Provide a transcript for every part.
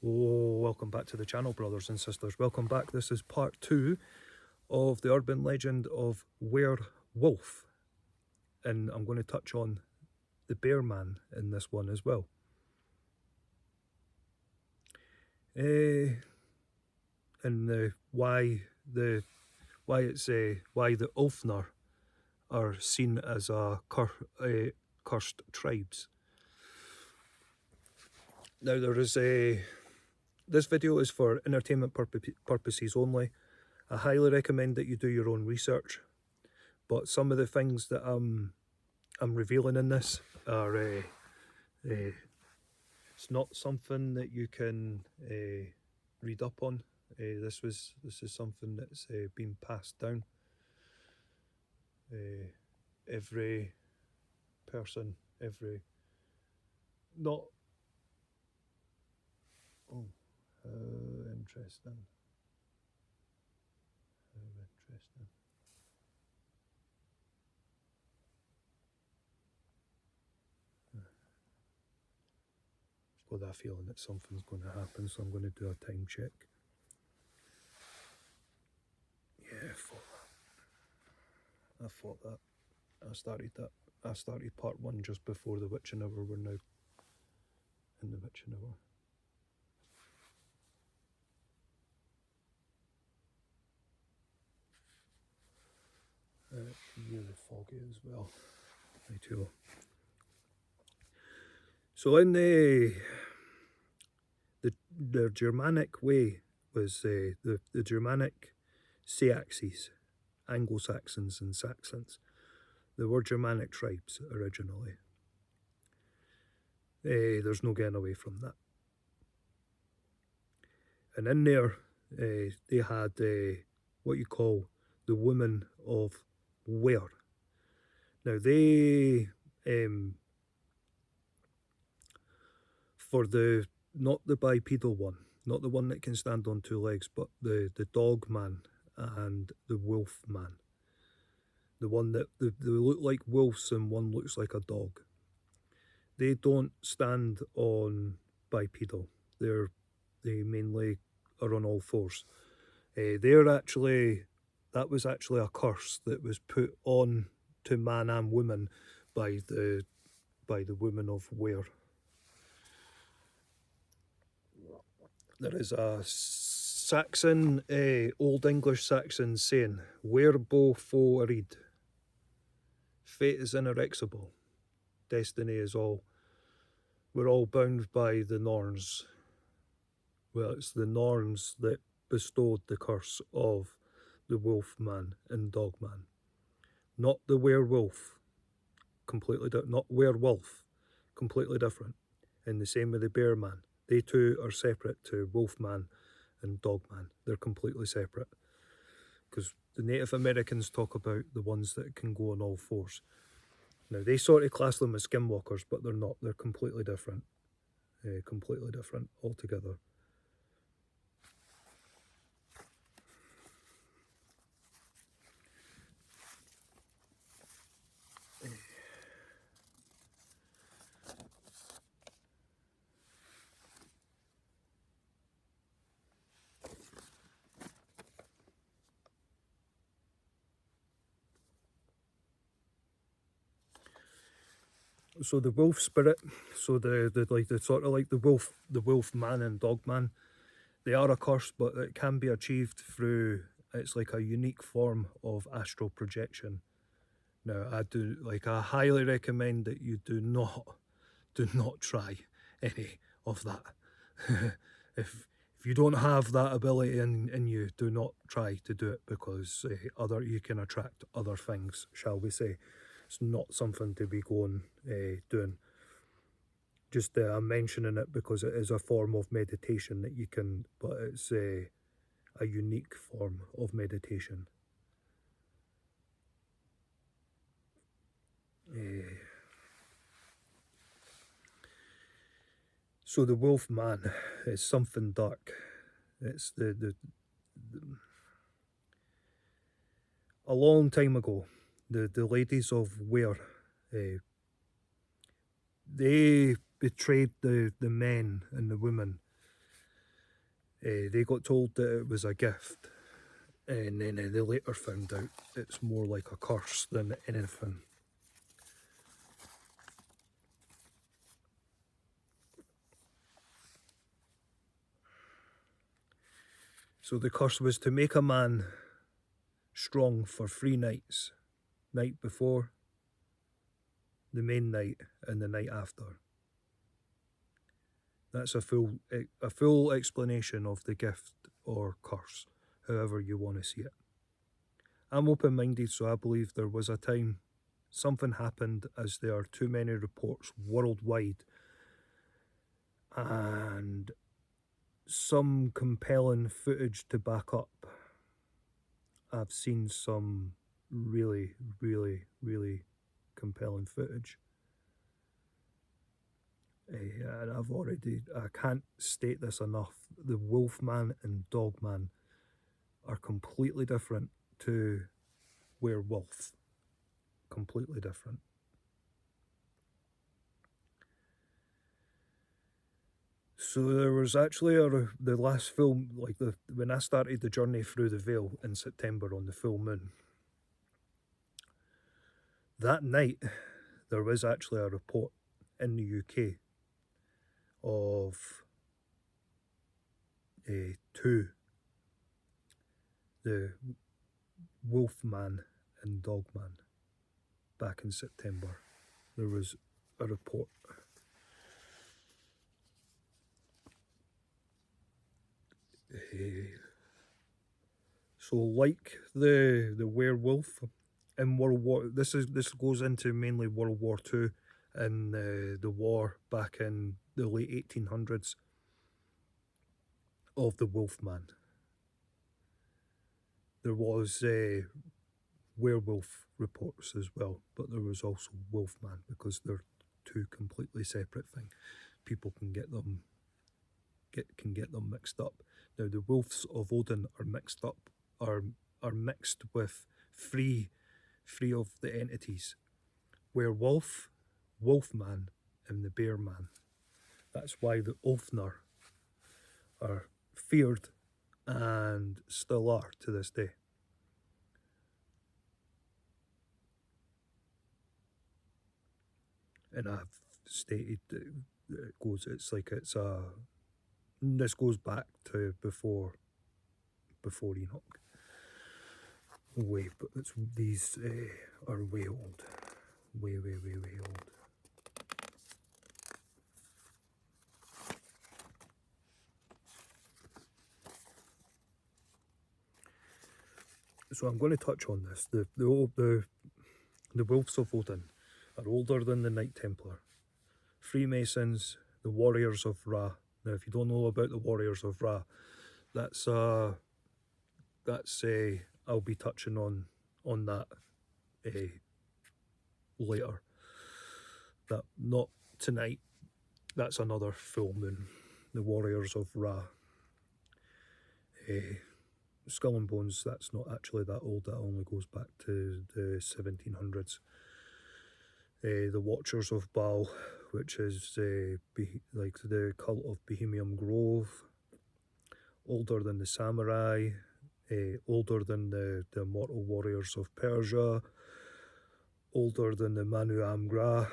Oh, welcome back to the channel, brothers and sisters. Welcome back. This is part 2 of the urban legend of WerWulf. And I'm going to touch on the bear man in this one as well. And why the Ulfnar are seen as cursed tribes. Now this video is for entertainment purposes only. I highly recommend that you do your own research, but some of the things that I'm revealing in this are it's not something that you can read up on. This is something that's been passed down. Every person, not. Oh, how interesting. How interesting. I've got that feeling that something's going to happen, so I'm going to do a time check. Yeah, I thought that. I started part 1 just before the witching hour. We're now in the witching hour. Really foggy as well. Me too. So in the Germanic way was the Germanic Saxons, Anglo-Saxons and Saxons. They were Germanic tribes originally. There's no getting away from that. And in there, they had what you call the women of Wer. Now they, for not the bipedal one, not the one that can stand on 2 legs, but the dog man and the wolf man. The one that they look like wolves and one looks like a dog. They don't stand on bipedal. They mainly are on all fours. That was actually a curse that was put on to man and woman by the women of Wer. There is a Saxon, Old English Saxon saying, "Werbo fo reed." Fate is inexorable. Destiny is all. We're all bound by the Norns. Well, it's the Norns that bestowed the curse of the wolf man and dog man. Not the werewolf. Completely different. Not werewolf. Completely different. And the same with the bear man. They two are separate to wolf man and dog man. They're completely separate. Because the Native Americans talk about the ones that can go on all fours. Now, they sort of class them as skinwalkers, but they're not. They're completely different. Completely different altogether. So the wolf spirit, so the sort of like the wolf man and dog man, they are a curse, but it can be achieved through, it's like a unique form of astral projection. Now I highly recommend that you do not try any of that. if you don't have that ability in you, do not try to do it, because you can attract other things, shall we say. It's not something to be going doing. Just I'm mentioning it because it is a form of meditation that you can, but it's a unique form of meditation. So the wolf man is something dark. It's a long time ago, the ladies of Wer, they betrayed the men and the women They got told that it was a gift, and then they later found out it's more like a curse than anything. So the curse was to make a man strong for 3 nights. Night before, the main night, and the night after. That's a full explanation of the gift or curse, however you want to see it. I'm open-minded, so I believe there was a time something happened, as there are too many reports worldwide and some compelling footage to back up. I've seen some really, really, really compelling footage. And I can't state this enough, the Wolfman and Dogman are completely different to WerWulf. Completely different. So there was actually the last film, like when I started the journey through the Vale in September on the full moon. That night, there was actually a report in the UK of 2, the Wolfman and Dogman, back in September. There was a report. So like the werewolf in World War, this goes into mainly World War II and the war back in the late 1800s of the Wolfman. There was werewolf reports as well, but there was also Wolfman, because they're 2 completely separate things. People can get them mixed up. Now the wolves of Odin are mixed up, are mixed with three of the entities: Werewolf, Wolfman, and the Bear Man. That's why the Ulfner are feared and still are to this day. And I've stated that this goes back to before Enoch. But these are way old. Way old. So I'm going to touch on this. The Wolves of Odin are older than the Knight Templar. Freemasons, the Warriors of Ra. Now, if you don't know about the Warriors of Ra, that's I'll be touching on that later. That not tonight. That's another full moon. The Warriors of Ra. Skull and Bones, that's not actually that old. That only goes back to the 1700s. The Watchers of Baal, which is like the cult of Bohemian Grove, older than the Samurai, older than the Immortal Warriors of Persia, older than the Manu Amgra.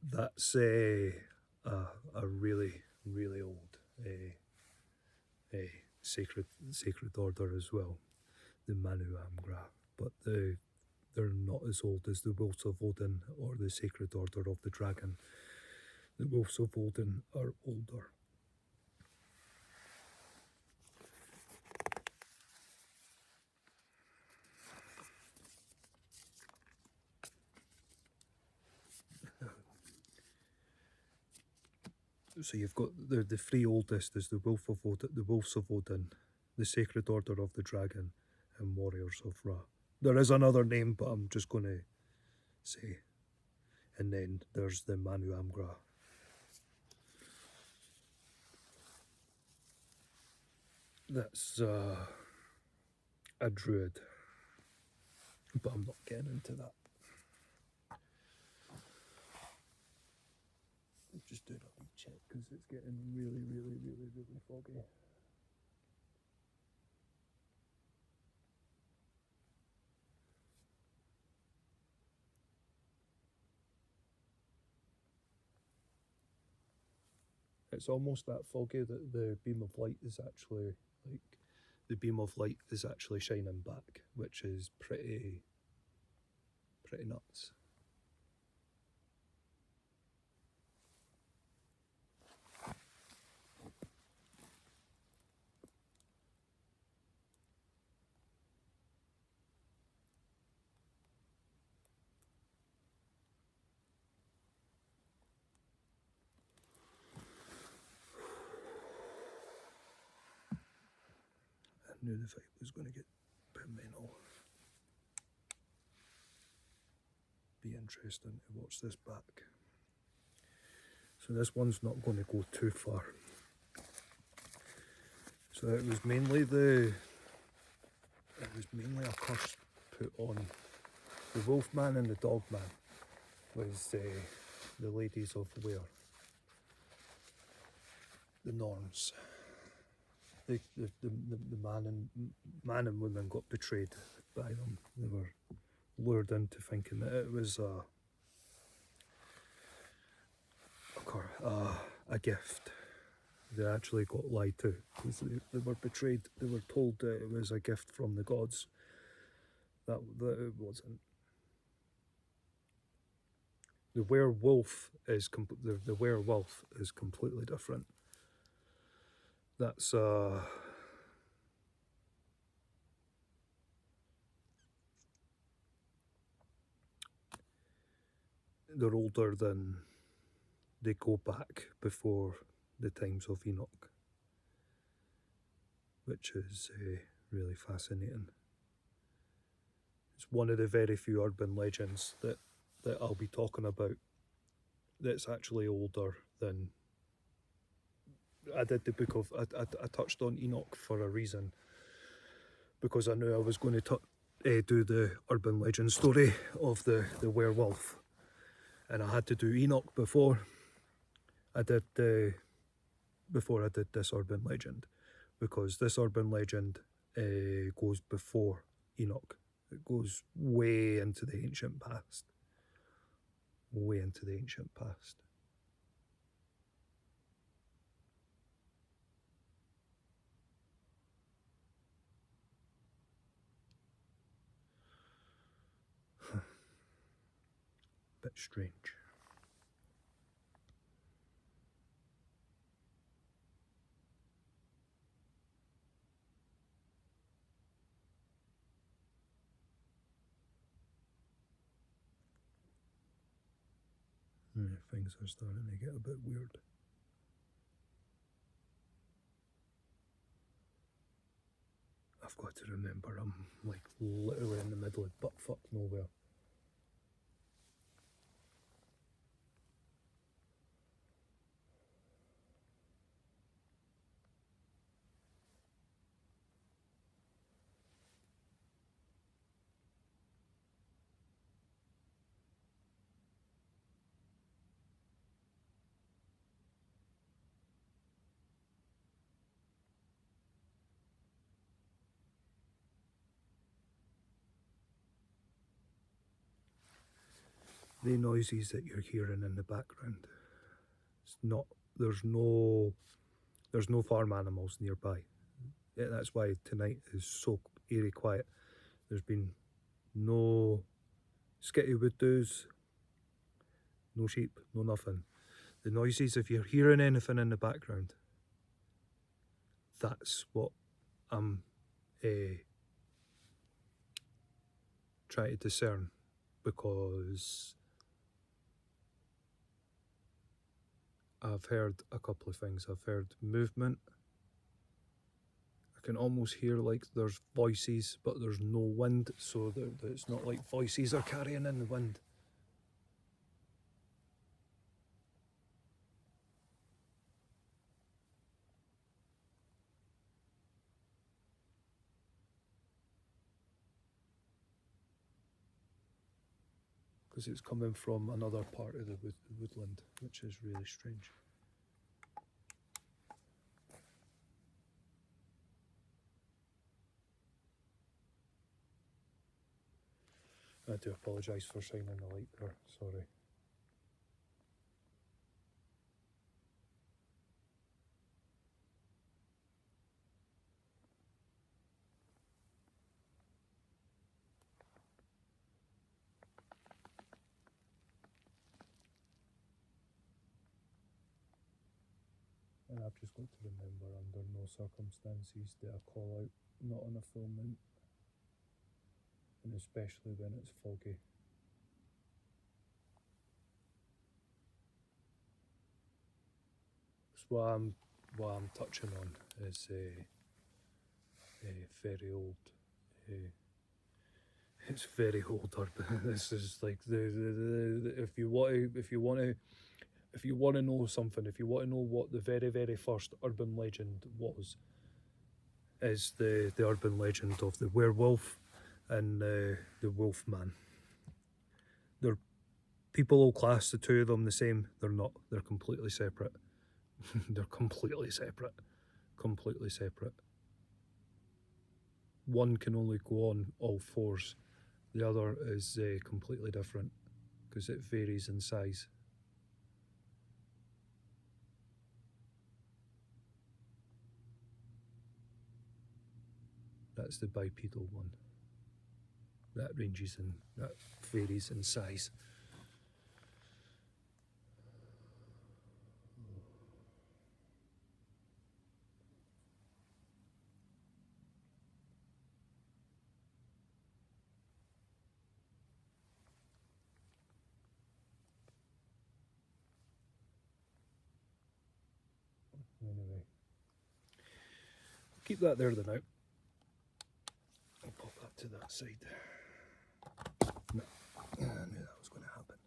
That's a really, really old sacred order as well, the Manu Amgra, but they're not as old as the Wolves of Odin or the Sacred Order of the Dragon. The Wolves of Odin are older. So you've got the 3 oldest is the Wolves of Odin, the Sacred Order of the Dragon, and Warriors of Ra. There is another name, but I'm just going to say. And then there's the Manu Amgra. That's a druid. but I'm not getting into that. I'm just doing a wee check because it's getting really, really, really, really foggy. It's almost that foggy that the beam of light is actually shining back, which is pretty nuts. I knew the fight was going to get a bit mental. Be interesting to watch this back. So this one's not going to go too far. So it was mainly a curse put on the wolf man and the dog man. Was the ladies of Ware, the Norns. The man and woman got betrayed by them. They were lured into thinking that it was a gift. They actually got lied to because they were betrayed. They were told that it was a gift from the gods. That it wasn't. The werewolf is the werewolf is completely different. That's they're older than, they go back before the times of Enoch, which is really fascinating. It's one of the very few urban legends that I'll be talking about that's actually older than. I did the book of, I touched on Enoch for a reason, because I knew I was going to do the urban legend story of the werewolf, and I had to do Enoch before I did this urban legend, because this urban legend goes before Enoch. It goes way into the ancient past. Way into the ancient past. Bit strange. Yeah, things are starting to get a bit weird. I've got to remember I'm like literally in the middle of buttfuck nowhere. The noises that you're hearing in the background, it's not, there's no farm animals nearby. Yeah, that's why tonight is so eerie quiet. There's been no skitty wood doos, no sheep, no nothing. The noises, if you're hearing anything in the background, that's what I'm trying to discern, because I've heard a couple of things. I've heard movement. I can almost hear like there's voices, but there's no wind, so it's not like voices are carrying in the wind. because it's coming from another part of the woodland, which is really strange. I do apologise for shining the light there, sorry. And I've just got to remember, under no circumstances do I call out not on a full moon, and especially when it's foggy. So what I'm touching on is a very old, it's very old urban. This is like the if you want to know something, if you want to know what the very first urban legend was, is the urban legend of the werewolf and the wolf man. People will class the two of them the same. They're not. They're completely separate. They're completely separate. Completely separate. One can only go on all fours. The other is completely different because it varies in size. That's the bipedal one. That varies in size. Anyway, keep that there the now. I'll pop that to that side. No, I knew that was going to happen.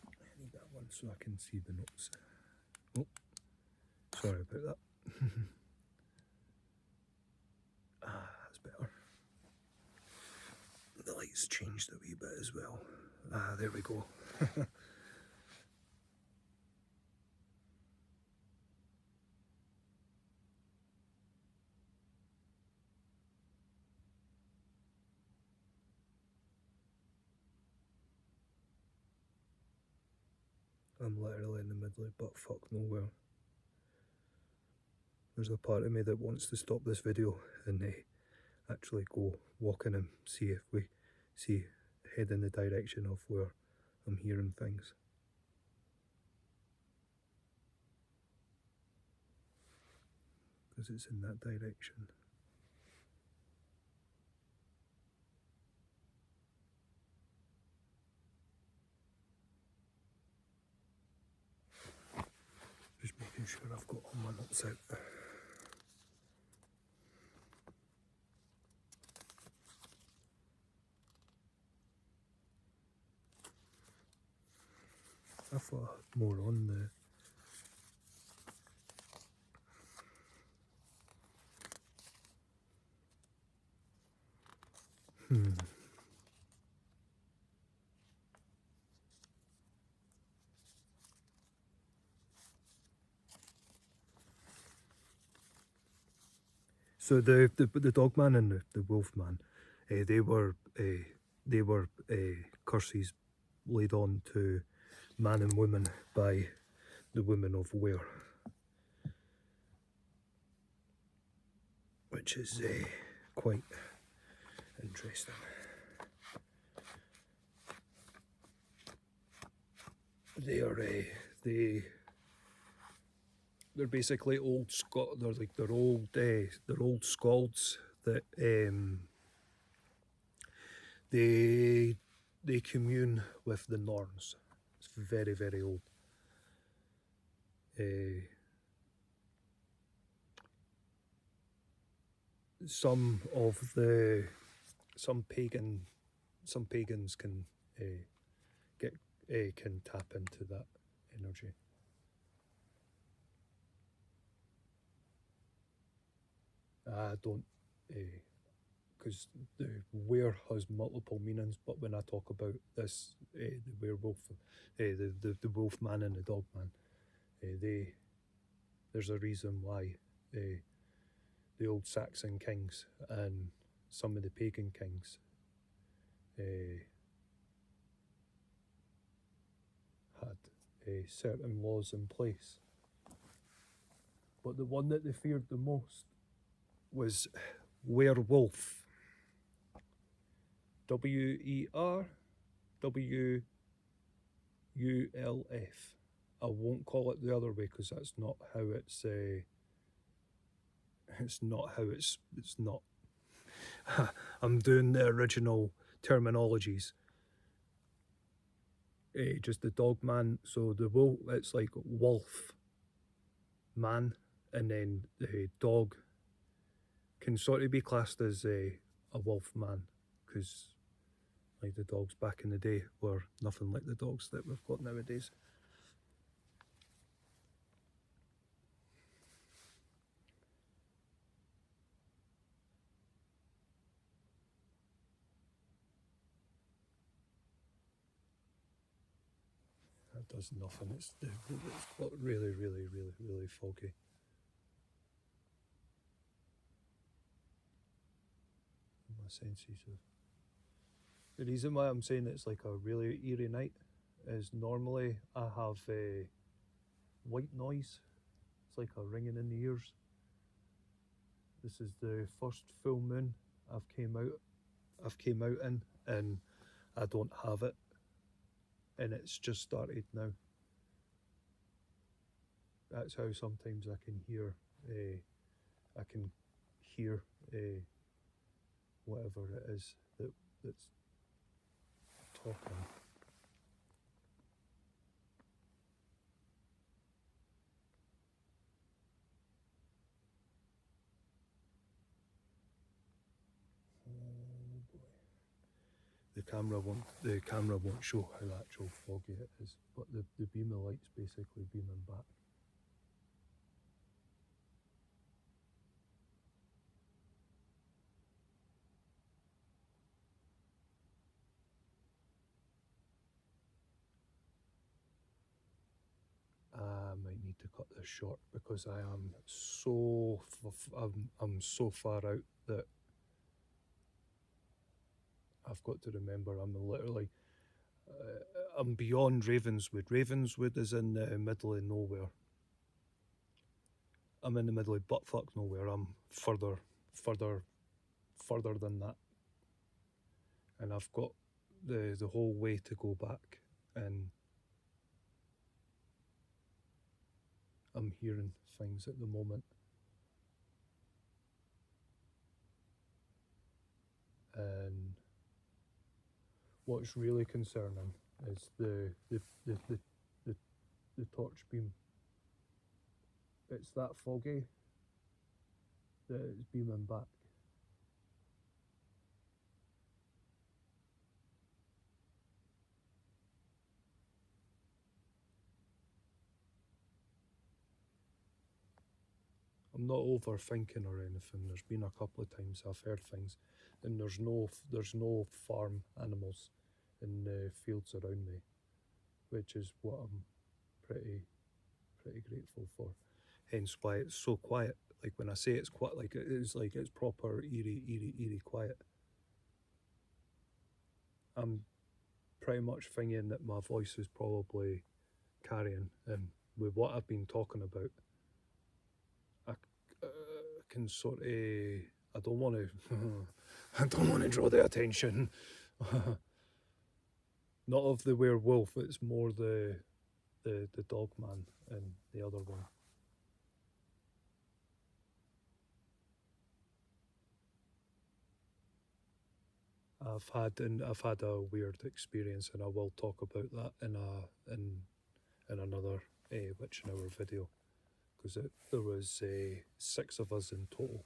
I need that one so I can see the notes. Oh, sorry about that. That's better. The light's changed a wee bit as well. There we go. I'm literally in the middle of butt fuck nowhere. There's a part of me that wants to stop this video and actually go walking and see if we head in the direction of where I'm hearing things. Because it's in that direction. Just making sure I've got all my notes out. I thought I had more on the... So the dog man and the wolf man, they were curses laid on to man and woman by the women of Were, which is quite interesting. They're basically old they're old skalds that they commune with the Norns. It's very old. Some pagans can can tap into that energy. I don't because the were has multiple meanings, but when I talk about this, the werewolf, the wolf man and the dog man, there's a reason why the old Saxon kings and some of the pagan kings had certain laws in place. But the one that they feared the most was WerWulf. WerWulf. I won't call it the other way because that's not how it's. It's not how it's not. I'm doing the original terminologies. Just the dog man. So the wolf, it's like wolf man, and then the dog can sort of be classed as a wolf man, because like the dogs back in the day were nothing like the dogs that we've got nowadays. That does nothing. It's got really, really, really, really foggy. My senses of. The reason why I'm saying it's like a really eerie night is normally I have a white noise. It's like a ringing in the ears. This is the first full moon I've came out in, and I don't have it, and it's just started now. That's how sometimes I can hear whatever it is that's talking. The camera won't show how actual foggy it is, but the beam of light's basically beaming back. I might need to cut this short because I am I'm so far out that I've got to remember I'm literally I'm beyond Ravenswood. Ravenswood is in the middle of nowhere. I'm in the middle of buttfuck nowhere. I'm further than that, and I've got the whole way to go back, and I'm hearing things at the moment. And what's really concerning is the torch beam. It's that foggy that it's beaming back. I'm not overthinking or anything. There's been a couple of times I've heard things, and there's no farm animals in the fields around me, which is what I'm pretty grateful for. Hence why it's so quiet. Like when I say it's quiet, like it's proper eerie quiet. I'm pretty much thinking that my voice is probably carrying, and with what I've been talking about, I can sort of. I don't want to. I don't want to draw the attention. Not of the werewolf. It's more the dog man and the other one. I've had a weird experience, and I will talk about that in another Witch an Hour video, because there was 6 of us in total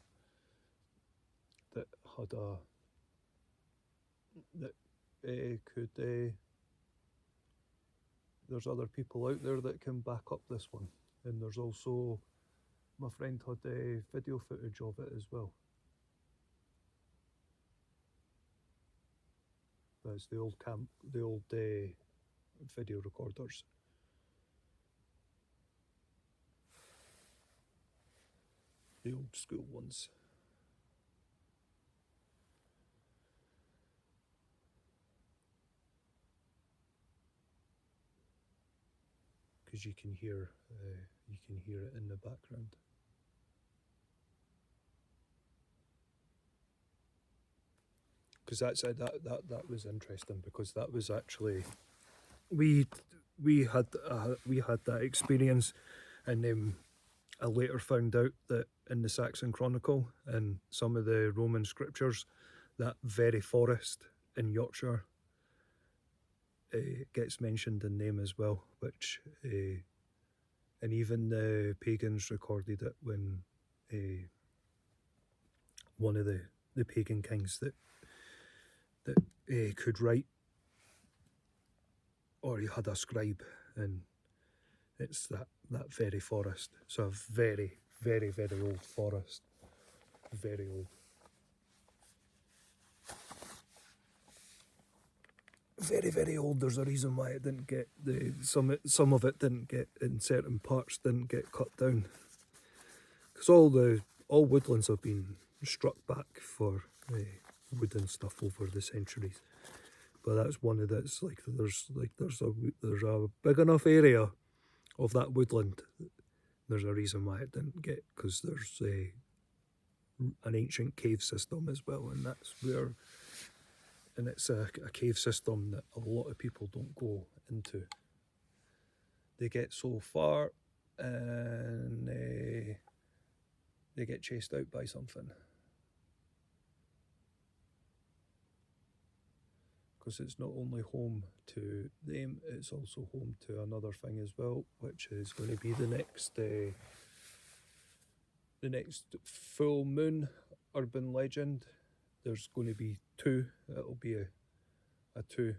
that had could. There's other people out there that can back up this one, and there's also my friend had video footage of it as well. cameras, the old video recorders. The old school ones. Because you can hear it in the background. Because that was interesting, because that was actually we had that experience, and I later found out that in the Saxon Chronicle and some of the Roman scriptures, that very forest in Yorkshire gets mentioned in name as well, which and even the pagans recorded it when one of the pagan kings that could write, or he had a scribe, and it's that very forest. So a very, very, very old forest, very old. Very, very old. There's a reason why it didn't get some of it didn't get, in certain parts didn't get cut down, because all woodlands have been struck back for wood and stuff over the centuries. But that's one of that's like there's a big enough area of that woodland. There's a reason why it didn't get, because there's an ancient cave system as well, and that's where. And it's a cave system that a lot of people don't go into. They get so far and they get chased out by something. Because it's not only home to them, it's also home to another thing as well, which is going to be the next full moon urban legend. There's going to be two. It'll be a two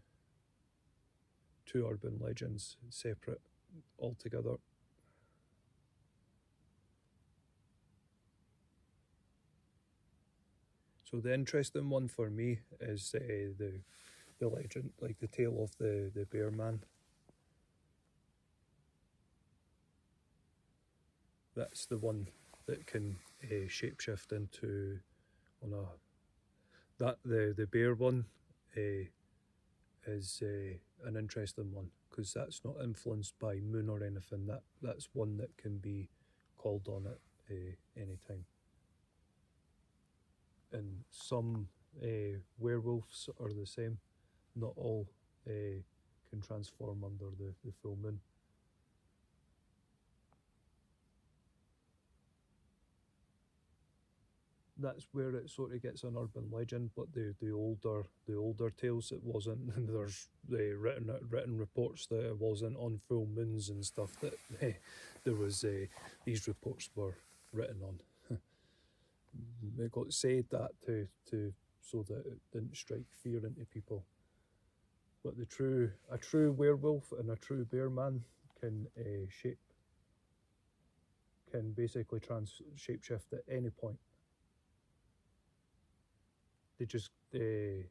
urban legends separate altogether. So the interesting one for me is the legend, like the tale of the bear man. That's the one that can shapeshift into the bear one is an interesting one, because that's not influenced by moon or anything. That's one that can be called on at any time. And some werewolves are the same. Not all can transform under the full moon. That's where it sort of gets an urban legend, but the older tales, it wasn't. There's written reports that it wasn't on full moons and stuff that there was these reports were written on. They got said that to so that it didn't strike fear into people. But a true werewolf and a true bear man can basically shapeshift at any point. They just the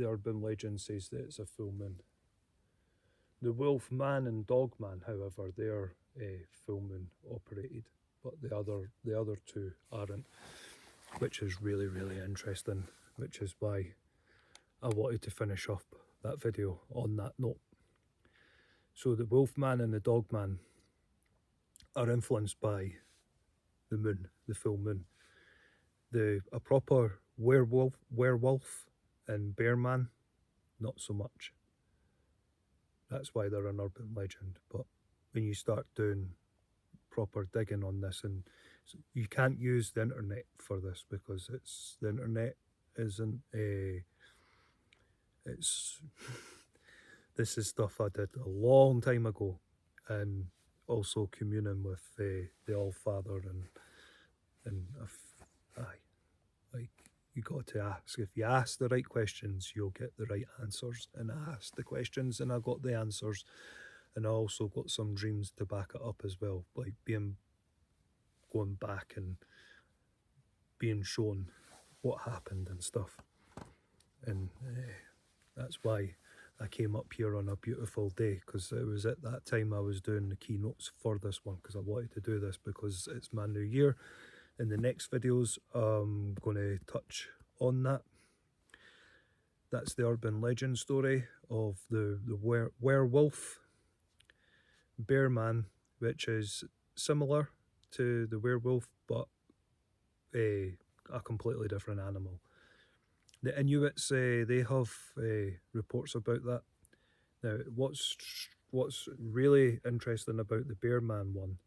urban legend says that it's a full moon. The wolf man and dog man, however, they're full moon operated, but the other two aren't, which is really, really interesting, which is why I wanted to finish up that video on that note. So the wolf man and the dog man are influenced by the moon, the full moon. A proper werewolf and bear man, not so much. That's why they're an urban legend. But when you start doing proper digging on this, and you can't use the internet for this, because the internet isn't this is stuff I did a long time ago, and also communing with the All-Father, and like, you got to ask. If you ask the right questions, you'll get the right answers. And I asked the questions and I got the answers, and I also got some dreams to back it up as well, like going back and being shown what happened and stuff. And that's why I came up here on a beautiful day, because it was at that time I was doing the keynotes for this one, because I wanted to do this because it's my new year. In the next videos I'm going to touch on that. That's the urban legend story of the werewolf bear man, which is similar to the werewolf but a completely different animal. The Inuits, they have reports about that. Now, what's really interesting about the bear man one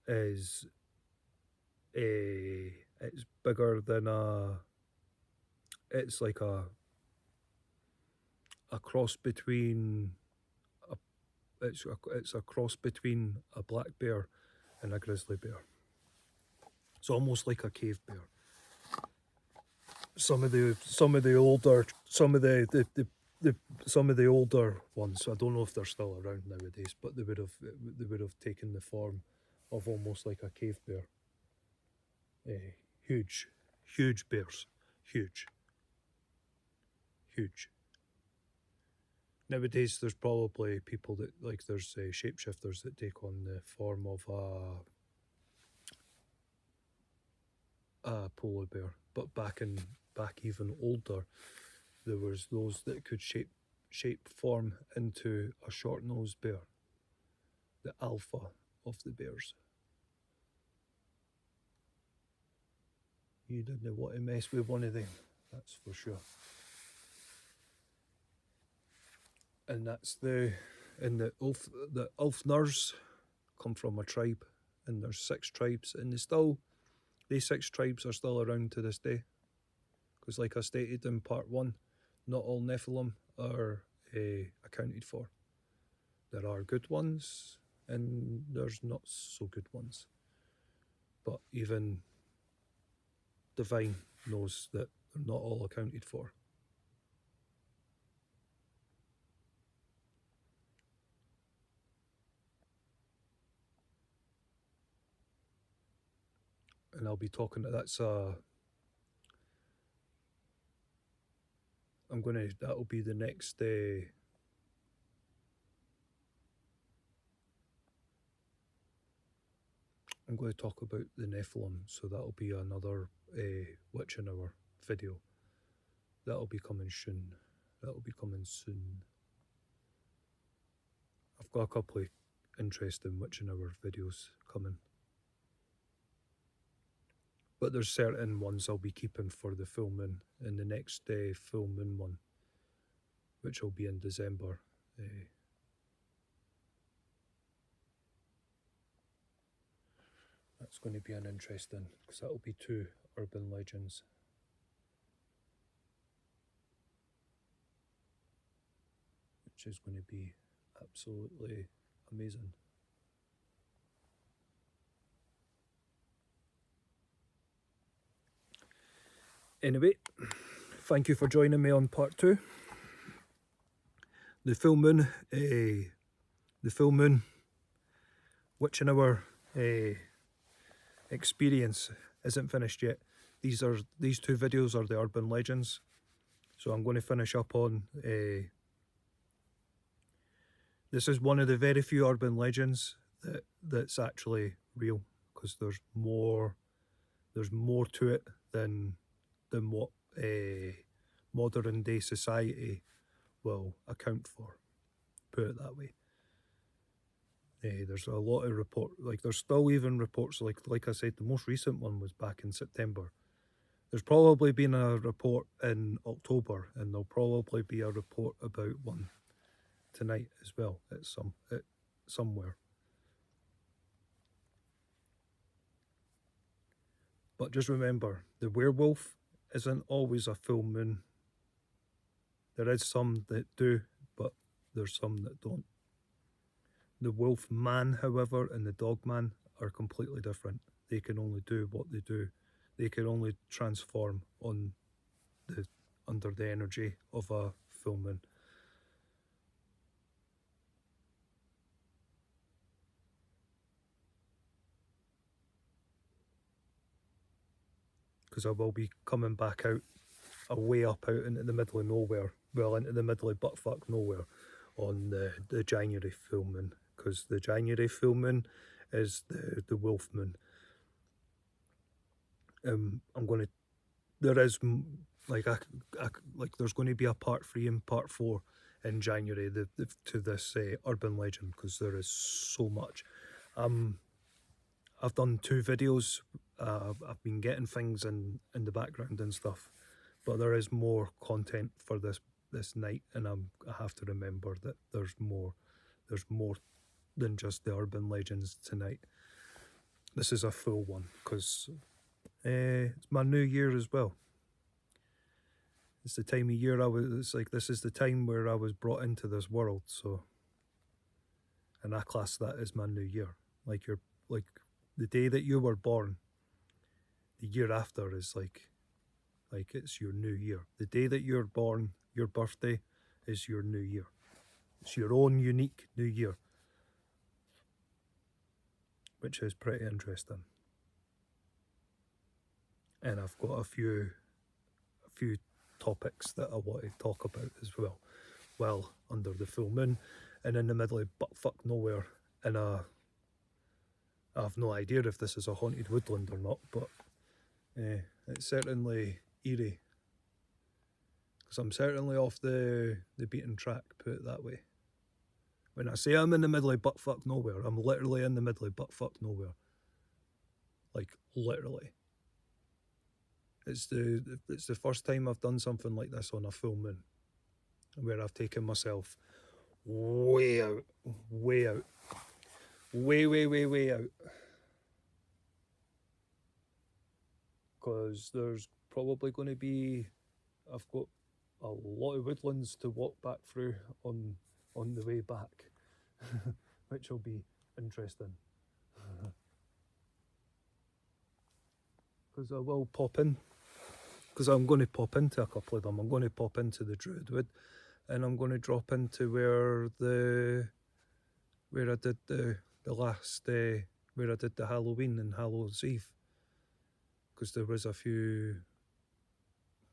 is it's bigger than it's like a cross between it's a cross between a black bear and a grizzly bear. It's almost like a cave bear. Some of the older ones, I don't know if they're still around nowadays, but they would have taken the form of almost like a cave bear. Huge bears, huge. Nowadays, there's probably people that, like, there's shapeshifters that take on the form of a polar bear. But back even older, there was those that could shape form into a short-nosed bear, the alpha of the bears. You didn't want to mess with one of them, that's for sure. And that's the Ulfners come from a tribe, and there's 6 tribes, and these 6 tribes are still around to this day. Because, like I stated in part 1, not all Nephilim are accounted for. There are good ones, and there's not so good ones. But even Divine knows that they're not all accounted for. And I'll be talking to that'll be the next I'm going to talk about the Nephilim, so that'll be another Witch in Hour video. That'll be coming soon. I've got a couple of interesting Witch in Hour videos coming. But there's certain ones I'll be keeping for the full moon, and the next full moon one, which will be in December. That's going to be an interesting, because that'll be 2 urban legends. Which is going to be absolutely amazing. Anyway, thank you for joining me on part 2. The full moon Witch in Hour experience isn't finished yet. These 2 videos are the urban legends, so I'm going to finish up on this is one of the very few urban legends that's actually real, because there's more to it than what modern day society will account for, put it that way. There's a lot of there's still even reports, like I said, the most recent one was back in September. There's probably been a report in October, and there'll probably be a report about one tonight as well at somewhere. But just remember, the werewolf isn't always a full moon. There is some that do, but there's some that don't. The wolf man, however, and the dog man are completely different. They can only do what they do. They can only transform under the energy of a full moon. because I will be coming back out, away up out into the middle of nowhere, well, into the middle of buttfuck nowhere on the January full moon, because the January full moon is the wolf moon. I'm going to, there is like there's going to be a part 3 and part 4 in January to this urban legend, because there is so much. I've done 2 videos. I've been getting things in the background and stuff, but there is more content for this night, and I have to remember that there's more than just the urban legends tonight. This is a full one, because it's my new year as well. It's the time of year it's like, this is the time where I was brought into this world, so, and I class that as my new year. Like the day that you were born, the year after is like it's your new year. The day that you're born, your birthday, is your new year. It's your own unique new year, which is pretty interesting. And I've got a few topics that I want to talk about as well, while under the full moon and in the middle of buttfuck nowhere. And I have no idea if this is a haunted woodland or not, but it's certainly eerie, because I'm certainly off the beaten track, put it that way. When I say I'm in the middle of buttfuck nowhere, I'm literally in the middle of buttfuck nowhere. Like, literally. It's the first time I've done something like this on a full moon, where I've taken myself way out, way out, way out. Because there's probably going to be, I've got a lot of woodlands to walk back through on the way back, which will be interesting. Because I will pop in, because I'm going to pop into a couple of them. I'm going to pop into the Druidwood, and I'm going to drop into where I did the last where I did the Halloween and Hallows Eve, because there was a few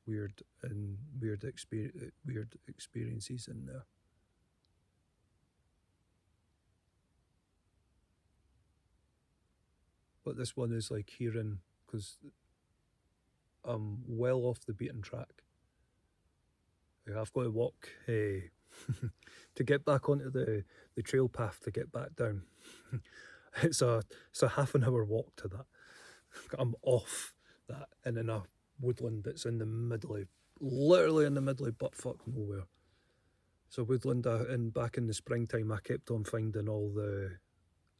weird experiences in there. But this one is like hearing, because I'm well off the beaten track. I've got to walk to get back onto the trail path to get back down. It's a half an hour walk to that. I'm off that, and in a woodland that's in the middle of, literally in the middle of buttfuck nowhere. So woodland, and back in the springtime, I kept on finding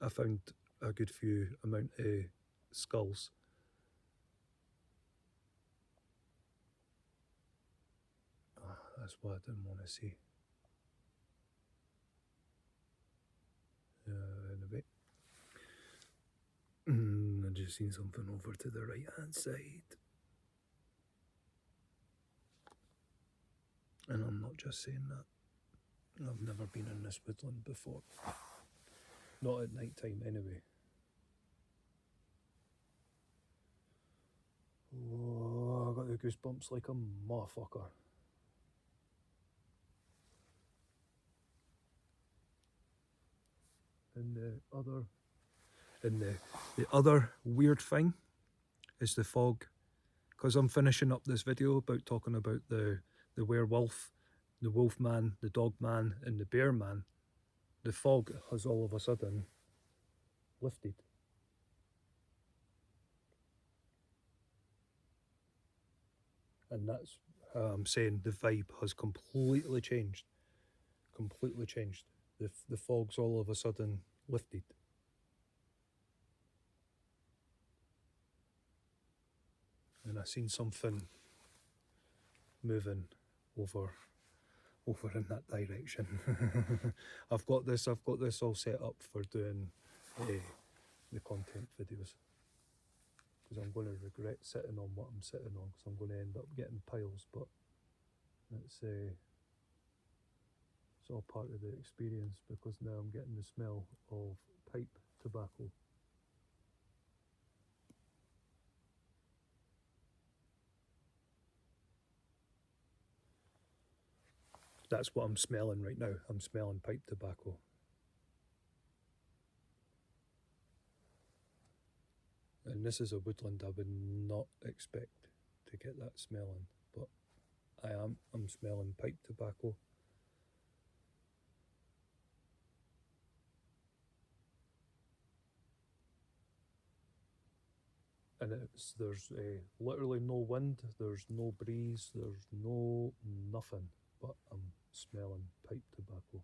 I found a good few amount of skulls. That's what I didn't want to see. Anyway. I just seen something over to the right hand side. And I'm not just saying that. I've never been in this woodland before. Not at night time anyway. Oh, I got the goosebumps like a motherfucker. And the other weird thing is the fog. Because I'm finishing up this video about talking about the werewolf, the wolf man, the dog man, and the bear man. The fog has all of a sudden lifted. And that's how I'm saying the vibe has completely changed. Completely changed. The fog's all of a sudden lifted. And I seen something moving over in that direction. I've got this all set up for doing the content videos, because I'm going to regret sitting on what I'm sitting on, because I'm going to end up getting piles, but it's all part of the experience, because now I'm getting the smell of pipe tobacco. That's what I'm smelling right now. I'm smelling pipe tobacco. And this is a woodland I would not expect to get that smell in, but I'm smelling pipe tobacco. And there's literally no wind, there's no breeze, there's no nothing, but I'm smelling pipe tobacco.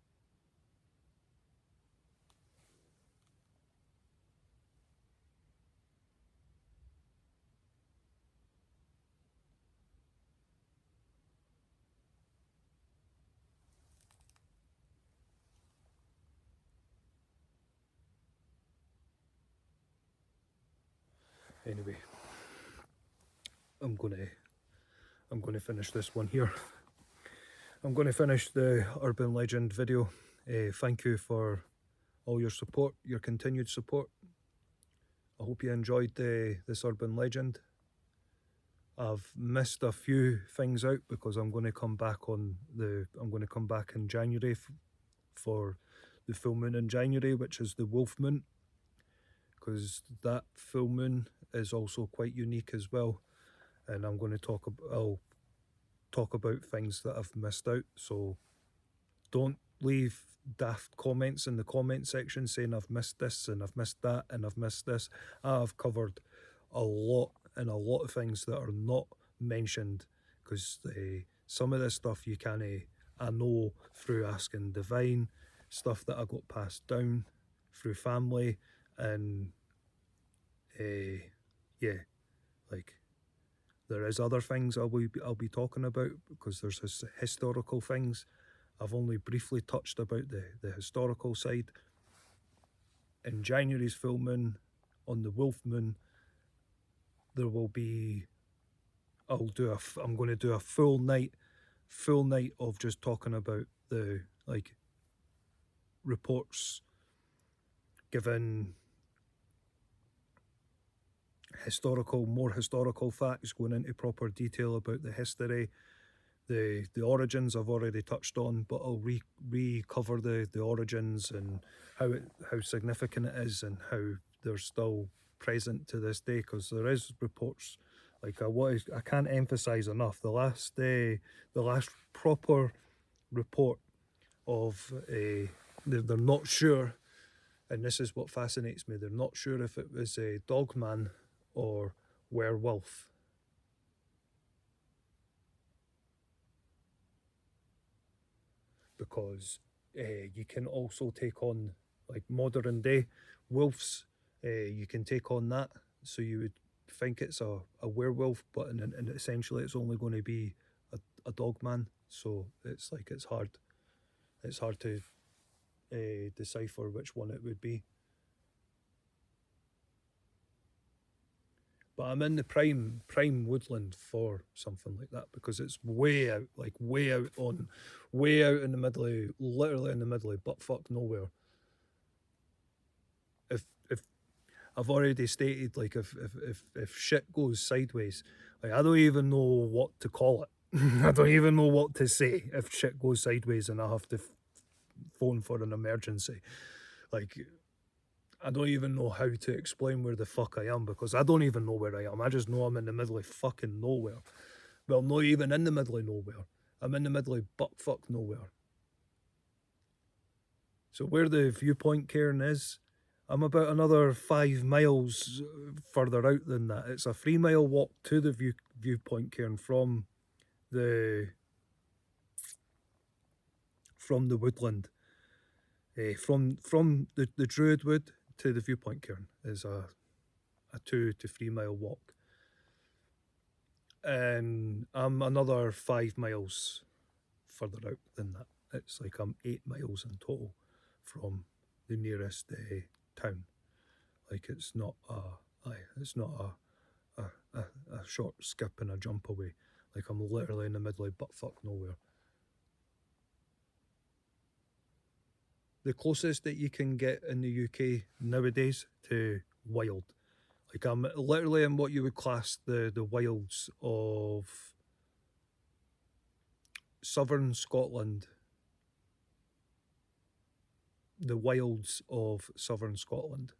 Anyway, I'm gonna finish this one here. I'm gonna finish the urban legend video. Thank you for all your support, your continued support. I hope you enjoyed this urban legend. I've missed a few things out because I'm going to come back in January for the full moon in January, which is the wolf moon, because that full moon is also quite unique as well. And I'll talk about things that I've missed out. So don't leave daft comments in the comment section saying I've missed this and I've missed that and I've missed this. I've covered a lot of things that are not mentioned, because some of this stuff I know through asking Divine, stuff that I got passed down through family, and yeah, like there is other things I'll be talking about, because there's historical things. I've only briefly touched about the historical side. In January's full moon, on the wolf moon, there will be, I'm going to do a full night of just talking about the reports, given more historical facts, going into proper detail about the history. The origins I've already touched on, but I'll recover the origins and how significant it is and how they're still present to this day, because there is reports, I can't emphasize enough, the last proper report of they're not sure, and this is what fascinates me, they're not sure if it was a dogman or werewolf. Because you can also take on, like, modern day wolves, you can take on that, so you would think it's a werewolf, but and essentially it's only going to be a dog man. So it's hard to decipher which one it would be. But I'm in the prime woodland for something like that, because it's way out in the middle of, literally in the middle of buttfuck nowhere. If I've already stated, like, if shit goes sideways, like, I don't even know what to call it. I don't even know what to say if shit goes sideways and I have to phone for an emergency. Like, I don't even know how to explain where the fuck I am, because I don't even know where I am. I just know I'm in the middle of fucking nowhere. Well, not even in the middle of nowhere. I'm in the middle of buttfuck nowhere. So where the viewpoint cairn is, I'm about another 5 miles further out than that. It's a 3-mile walk to the viewpoint cairn from the woodland. From the Druid Wood to the viewpoint cairn is a 2 to 3 mile walk. And I'm another 5 miles further out than that. It's like I'm 8 miles in total from the nearest town. Like, it's not a short skip and a jump away. Like, I'm literally in the middle of buttfuck nowhere. The closest that you can get in the UK nowadays to wild. Like, I'm literally in what you would class the wilds of southern Scotland the wilds of southern Scotland.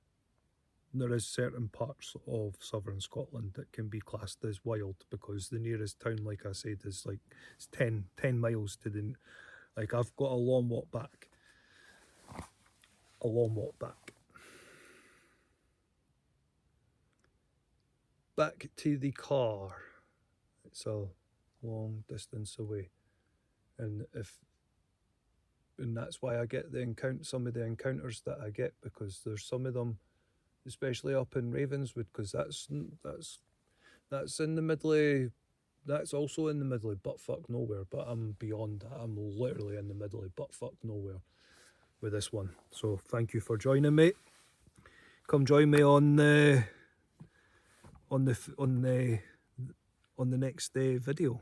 There is certain parts of southern Scotland that can be classed as wild, because the nearest town, like I said, is like it's 10 miles to the, like I've got a long walk back. Back to the car. It's a long distance away, and that's why I get some of the encounters that I get, because there's some of them, especially up in Ravenswood, because that's in the middle of, that's also in the middle of buttfuck nowhere, but I'm beyond that. I'm literally in the middle of buttfuck nowhere with this one. So thank you for joining me. Come join me on the next video,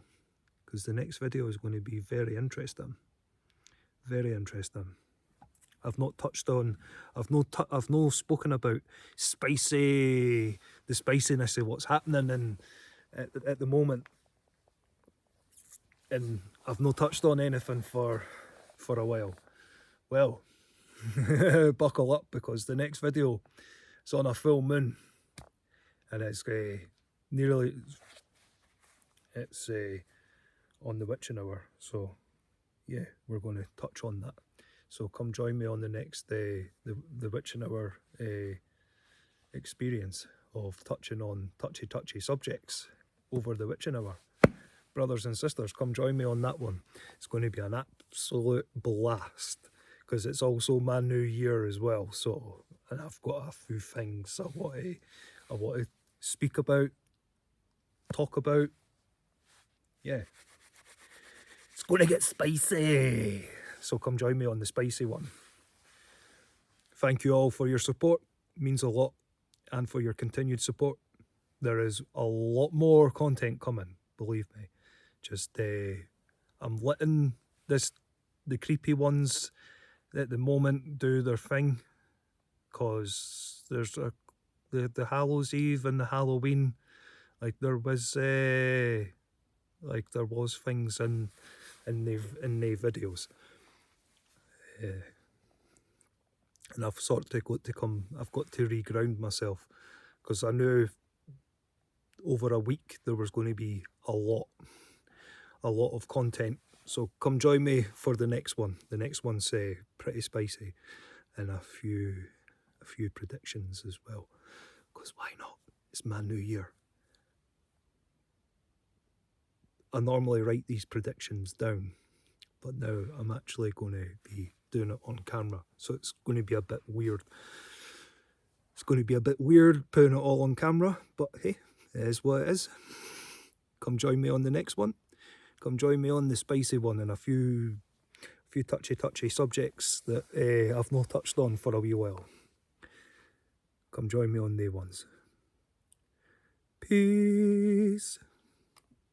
because the next video is going to be very interesting. Very interesting. I've not spoken about the spiciness of what's happening at the moment, and I've not touched on anything for a while. Well, buckle up, because the next video is on a full moon, and it's on the witching hour. So yeah, we're going to touch on that. So come join me on the next the witching hour experience of touching on touchy subjects over the witching hour. Brothers and sisters, come join me on that one. It's going to be an absolute blast, because it's also my new year as well. So, and I've got a few things I want to speak about, talk about. Yeah, it's going to get spicy. So come join me on the spicy one. Thank you all for your support. It means a lot, and for your continued support. There is a lot more content coming, believe me. Just I'm letting the creepy ones at the moment do their thing, because there's the Hallows Eve and the Halloween, like there was things in the videos, and I've sort of I've got to reground myself, because I knew over a week there was going to be a lot of content. So come join me for the next one. The next one's pretty spicy, and a few predictions as well, because why not? It's my new year. I normally write these predictions down, but now I'm actually going to be doing it on camera, so it's going to be a bit weird. It's going to be a bit weird putting it all on camera, but hey, it is what it is. Come join me on the next one. Come join me on the spicy one, and a few touchy subjects that I've not touched on for a wee while. Come join me on they ones. Peace.